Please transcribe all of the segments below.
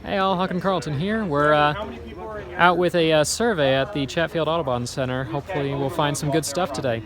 Hey all, Huck and Carlton here. We're out with a survey at the Chatfield Audubon Center. Hopefully we'll find some good stuff today.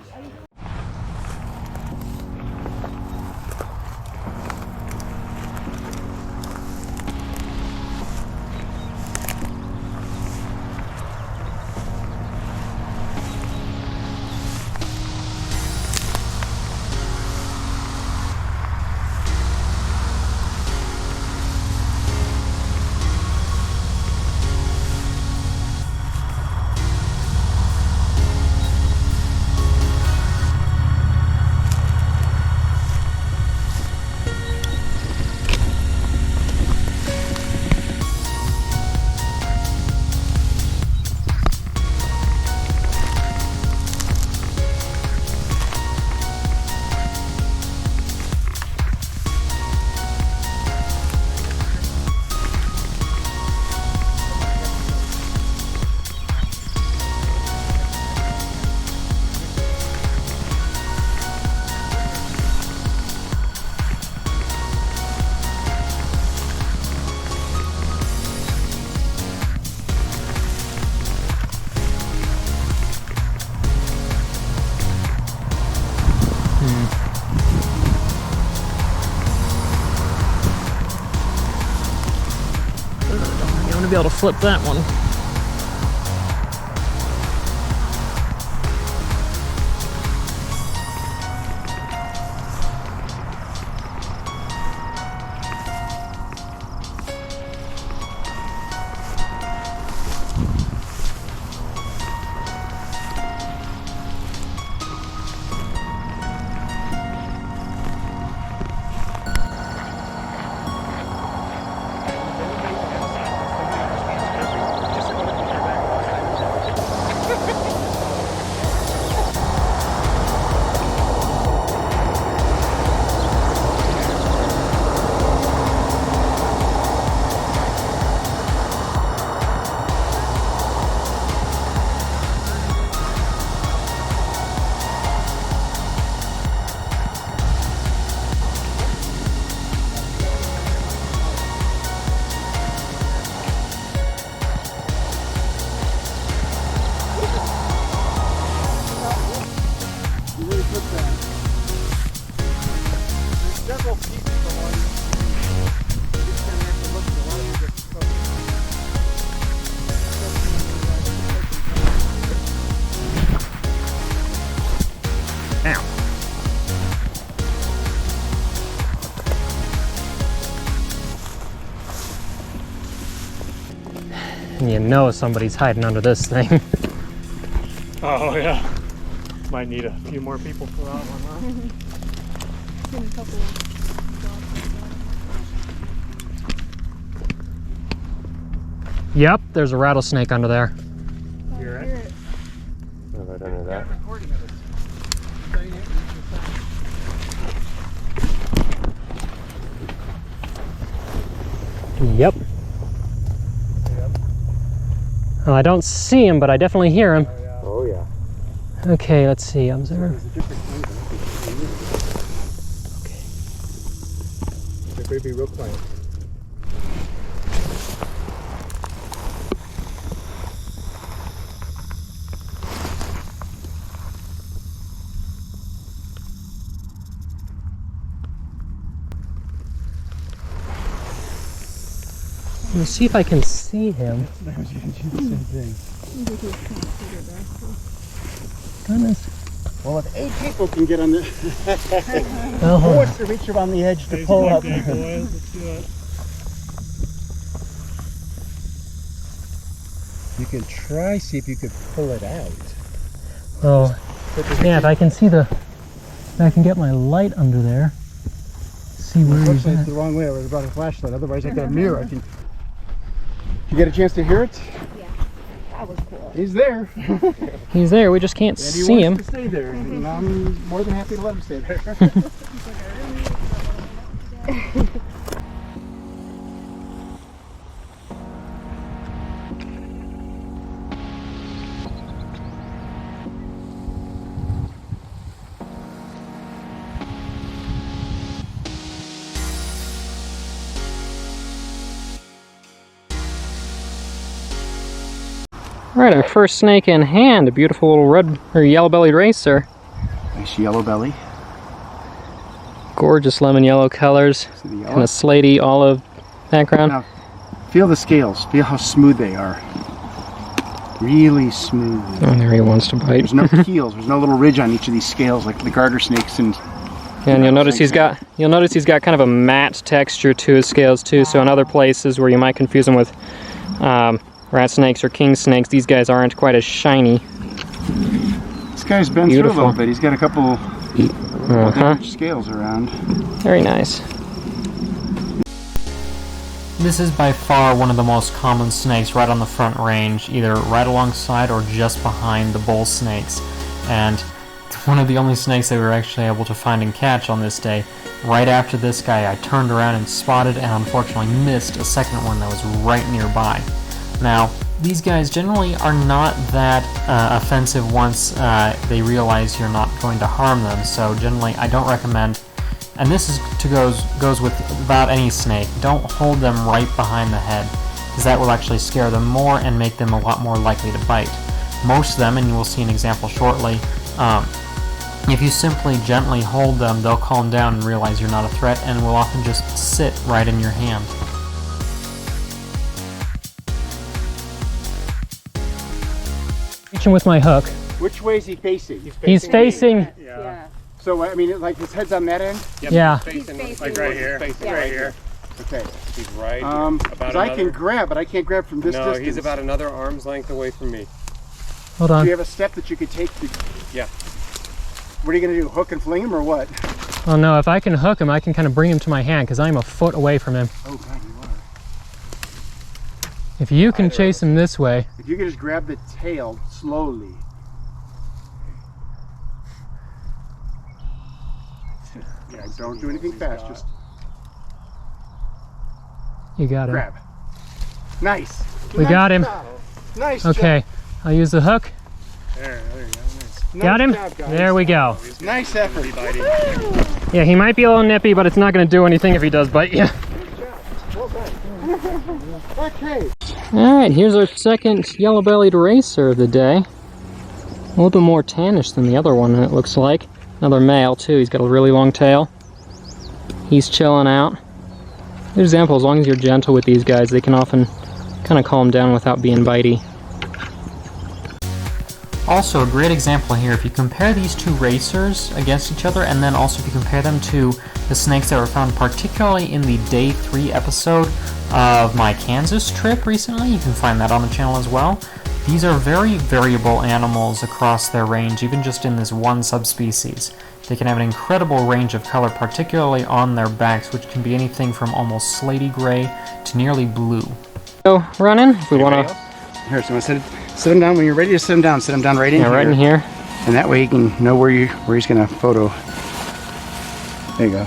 I'm gonna be able to flip that one. And you know somebody's hiding under this thing. Oh yeah. Might need a few more people for that one, huh? Yep, there's a rattlesnake under there. Hear it? Right under that. Yep. Well, I don't see him, but I definitely hear him. Oh yeah. Okay, let's see. Observe. Okay. It could be real quiet. Let's see if I can see him. I was going to do the same thing. Goodness. Well, if 8 people can get on the Oh, forced to reach around the edge to pull up. Day, boys. Let's do it. You can try, see if you could pull it out. oh, yeah. If I can see if I can get my light under there. See where he's Unfortunately, it's at. the wrong way. I was about a flashlight. Otherwise, I got a mirror. I can. Did you get a chance to hear it? Yeah, that was cool. He's there. He's there. We just can't And he see him. wants to stay there. And I'm more than happy to let him stay there. Alright, our first snake in hand, a beautiful little red or yellow-bellied racer. Nice yellow belly. Gorgeous lemon yellow colors, See the yellow? kind of slatey olive background. Now, feel the scales. Feel how smooth they are. Really smooth. Oh, there he wants to bite. There's no keels. There's no little ridge on each of these scales like the garter snakes and. And you'll notice he's got kind of a matte texture to his scales too. So in other places where you might confuse them with rat snakes or king snakes, these guys aren't quite as shiny. This guy's been through a little bit. He's got a couple damaged scales around. Very nice. This is by far one of the most common snakes right on the front range, either right alongside or just behind the bull snakes. And it's one of the only snakes that we were actually able to find and catch on this day. Right after this guy, I turned around and spotted and unfortunately missed a second one that was right nearby. Now, these guys generally are not that offensive once they realize you're not going to harm them, so generally I don't recommend, and this is goes with about any snake, don't hold them right behind the head, because that will actually scare them more and make them a lot more likely to bite. Most of them, and you will see an example shortly, if you simply gently hold them, they'll calm down and realize you're not a threat and will often just sit right in your hand. Reaching with my hook. Which way is he facing? He's facing. Yeah. So, I mean, like his head's on that end? Yep, Yeah. He's facing, He's like facing right here. facing Right here. Okay. He's right Because about I can grab, but I can't grab from this No, distance. he's about another arm's length away from me. Hold Do on. you have a step that you could take? Yeah. What are you going to do, hook and fling him or what? Oh no, if I can hook him, I can kind of bring him to my hand because I'm a foot away from him. Oh, God, you are. If you can chase him this way. If you could just grab the tail slowly. Yeah, don't do anything fast, just You got him. grab. Nice. We got him. Nice Okay, I'll use the hook. There you go. Nice. job. Got him? Nice job, guys. There we go. Nice effort. Yeah, he might be a little nippy, but it's not going to do anything if he does bite you. Well done. Okay. Alright, here's our second yellow-bellied racer of the day. A little bit more tannish than the other one, it looks like. Another male, too. He's got a really long tail. He's chilling out. Good example, as long as you're gentle with these guys, they can often kind of calm down without being bitey. Also, a great example here, if you compare these two racers against each other, and then also if you compare them to the snakes that were found particularly in the Day 3 episode of my Kansas trip recently, you can find that on the channel as well. These are very variable animals across their range, even just in this one subspecies. They can have an incredible range of color, particularly on their backs, which can be anything from almost slaty gray to nearly blue. So, running, if we want to... Here, so I'm gonna sit him down. When you're ready to sit him down right in here. right in here. And that way you can know where he's gonna photo. There you go.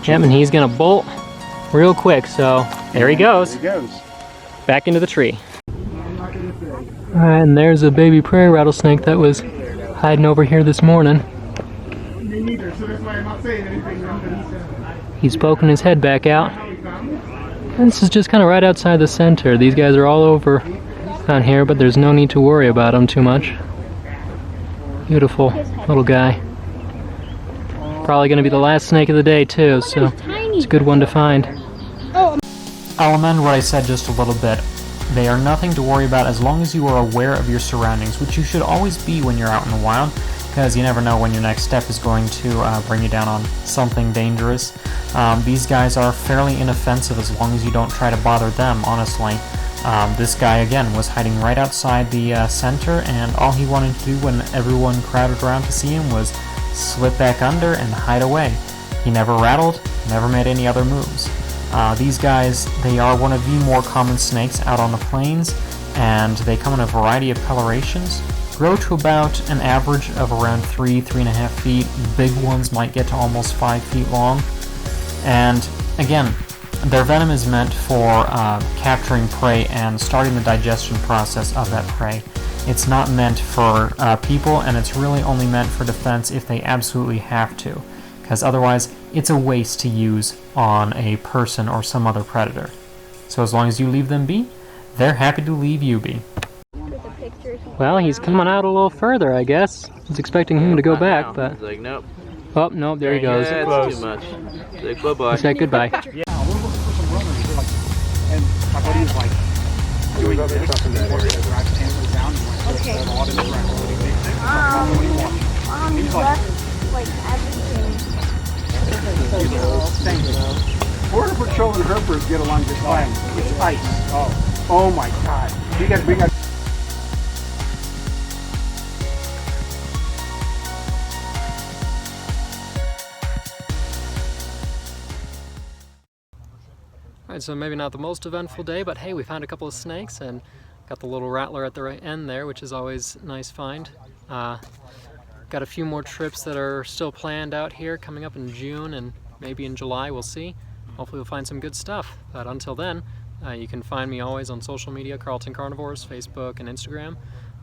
Yep, and he's gonna bolt real quick, so there he goes. There he goes. Back into the tree. Alright, and there's a baby prairie rattlesnake that was hiding over here this morning. Me neither, so that's why I'm not saying anything. He's poking his head back out. And this is just kind of right outside the center. These guys are all over down here, but there's no need to worry about them too much. Beautiful little guy. Probably going to be the last snake of the day too, so it's a good one to find. I'll amend what I said just a little bit. They are nothing to worry about as long as you are aware of your surroundings, which you should always be when you're out in the wild, because you never know when your next step is going to bring you down on something dangerous. These guys are fairly inoffensive as long as you don't try to bother them, honestly. This guy, again, was hiding right outside the center, and all he wanted to do when everyone crowded around to see him was slip back under and hide away. He never rattled, never made any other moves. These guys, they are one of the more common snakes out on the plains, and they come in a variety of colorations. Grow to about an average of around 3.5 feet. Big ones might get to almost 5 feet long. And again, their venom is meant for capturing prey and starting the digestion process of that prey. It's not meant for people, and it's really only meant for defense if they absolutely have to, because otherwise it's a waste to use on a person or some other predator. So as long as you leave them be, they're happy to leave you be. Well, he's coming out a little further, I guess. I was expecting him to go Not back, now. but... He's like, nope. Oh, no, there he goes. Yeah, Close. it's too much. Say bye-bye. He said goodbye. And my buddy was like doing this and the drive pants down and went Okay. a lot in the ground. You left like everything. Border Patrol and Herpers get along just fine. It's ice. Oh my God. We got. Alright, so maybe not the most eventful day, but hey, we found a couple of snakes and got the little rattler at the right end there, which is always a nice find. Got a few more trips that are still planned out here coming up in June and maybe in July, we'll see. Hopefully we'll find some good stuff. But until then, you can find me always on social media, Carlton Carnivores, Facebook and Instagram.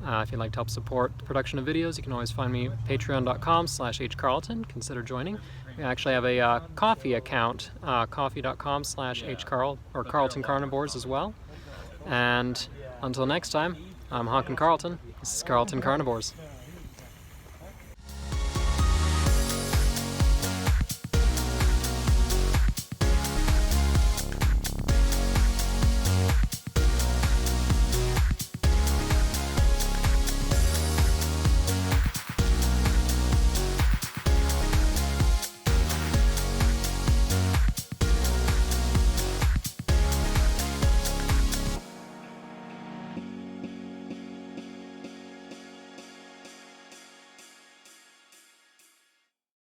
If you'd like to help support the production of videos, you can always find me at patreon.com/hcarlton. Consider joining. We actually have a coffee account, coffee.com/hcarl or Carlton Carnivores as well. And until next time, I'm Honkin' Carlton. This is Carlton Carnivores.